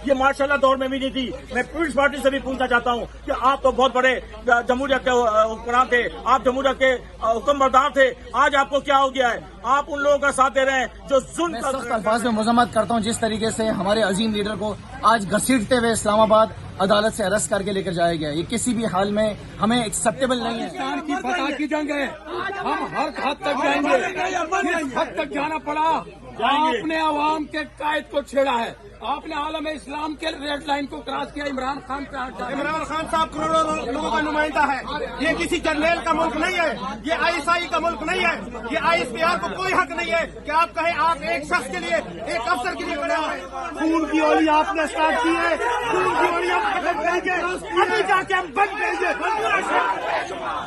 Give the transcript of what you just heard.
یہ مارشل اللہ دور میں بھی نہیں تھی. میں پیپلز پارٹی سے بھی پوچھنا چاہتا ہوں کہ آپ تو بہت بڑے جمہوریت کے حکمران تھے, آپ جمہوریت کے حکم بردار تھے, آج آپ کو کیا ہو گیا ہے؟ آپ ان لوگوں کا ساتھ دے رہے ہیں جو ظلم میں کا سخت الفاظ میں مذمت کرتا ہوں جس طریقے سے ہمارے عظیم لیڈر کو آج گھسیٹتے ہوئے اسلام آباد عدالت سے اریسٹ کر کے لے کر جایا گیا. یہ کسی بھی حال میں ہمیں ایکسیپٹیبل نہیں ہے. پاکستان کی فتح کی جنگ ہے, ہم ہر حد تک جائیں گے, کس حد تک جانا پڑا. آپ نے عوام کے قائد کو چھیڑا ہے, آپ نے عالم اسلام کے ریڈ لائن کو کراس کیا. عمران خان عمران خان صاحب کروڑوں لوگوں کا نمائندہ ہے. یہ کسی جرنیل کا ملک نہیں ہے, یہ آئی ایس آئی کا ملک نہیں ہے, یہ آئی ایس پی آر کو کوئی حق نہیں ہے کہ آپ کہیں آپ ایک شخص کے لیے, ایک افسر کے لیے بنا ہے. خون کی اولی آپ نے اسٹارٹ کی ہے, خون کی اولی ہم ختم کریں گے, ابھی جا کے ہم بند کریں گے. بے شمار